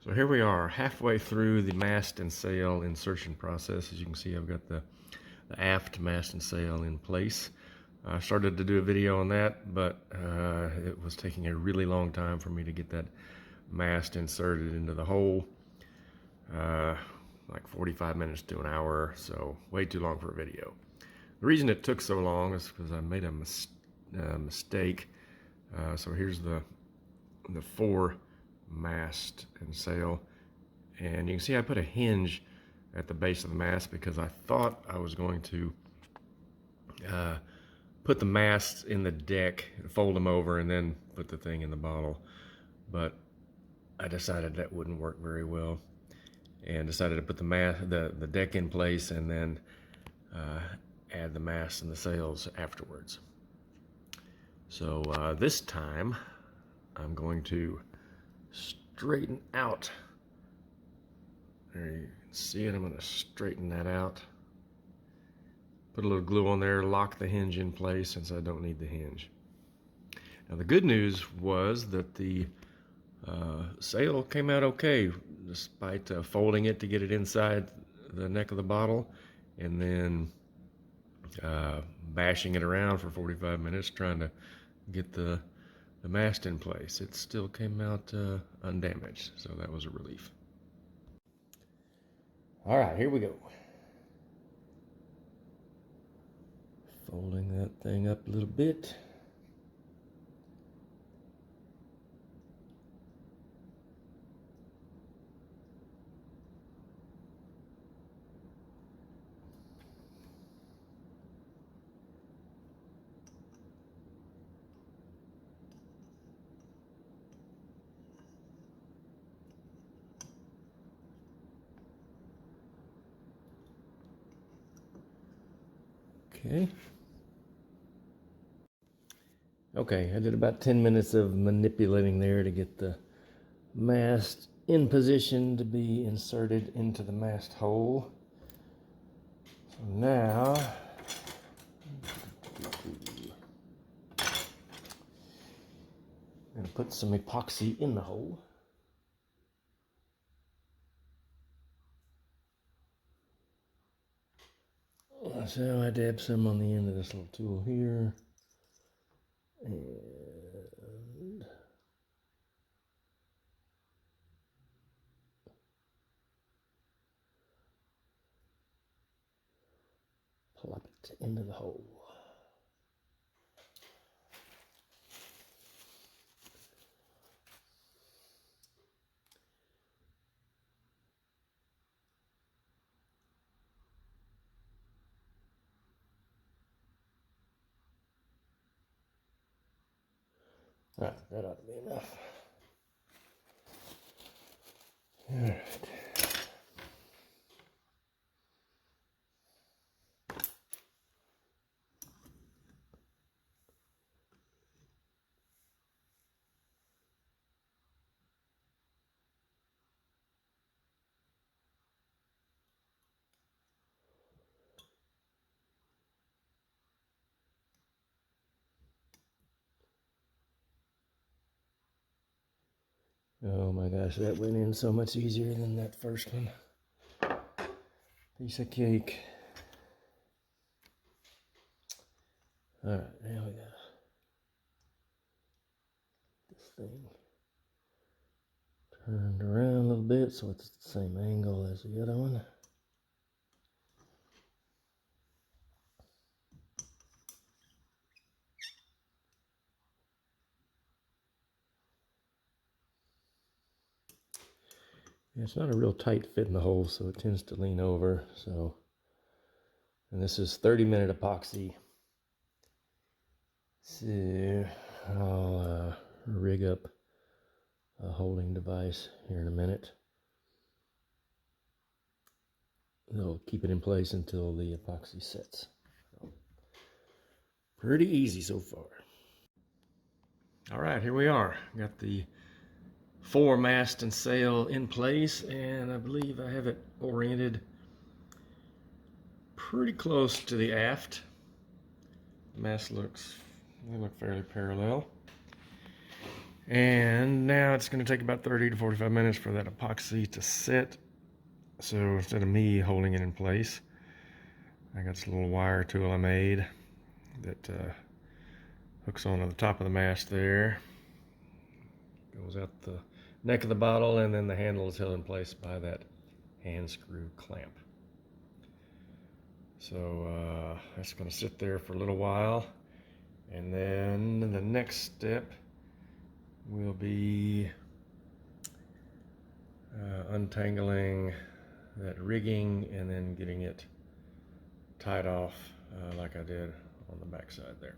So here we are, halfway through the mast and sail insertion process. As you can see, I've got the aft mast and sail in place. I started to do a video on that, but it was taking a really long time for me to get that mast inserted into the hole. Like 45 minutes to an hour, so way too long for a video. The reason it took so long is because I made a mistake. So here's the fore mast and sail, and you can see I put a hinge at the base of the mast because I thought I was going to put the masts in the deck, fold them over, and then put the thing in the bottle. But I decided that wouldn't work very well, and decided to put the deck in place and then add the masts and the sails afterwards. So this time I'm going to straighten out. There you can see it. I'm going to straighten that out. Put a little glue on there, lock the hinge in place since I don't need the hinge. Now the good news was that the sail came out okay, despite folding it to get it inside the neck of the bottle and then bashing it around for 45 minutes trying to get the mast in place. It still came out undamaged, so that was a relief. All right, here we go. Folding that thing up a little bit. Okay, I did about 10 minutes of manipulating there to get the mast in position to be inserted into the mast hole. So now, I'm going to put some epoxy in the hole. So I dab some on the end of this little tool here, and plop it into the hole. All right, that ought to be enough. All right. Oh my gosh, that went in so much easier than that first one. Piece of cake. All right, now we got this thing turned around a little bit so it's the same angle as the other one. Yeah, it's not a real tight fit in the hole, so it tends to lean over. So, and this is 30-minute epoxy. So I'll rig up a holding device here in a minute. It'll keep it in place until the epoxy sets. So, pretty easy so far. All right, here we are. Got the fore mast and sail in place, and I believe I have it oriented pretty close to the aft. The mast they look fairly parallel. And now it's going to take about 30 to 45 minutes for that epoxy to set. So instead of me holding it in place, I got this little wire tool I made that hooks onto the top of the mast there. Goes out the neck of the bottle, and then the handle is held in place by that hand screw clamp. So that's going to sit there for a little while, and then the next step will be untangling that rigging and then getting it tied off like I did on the back side there.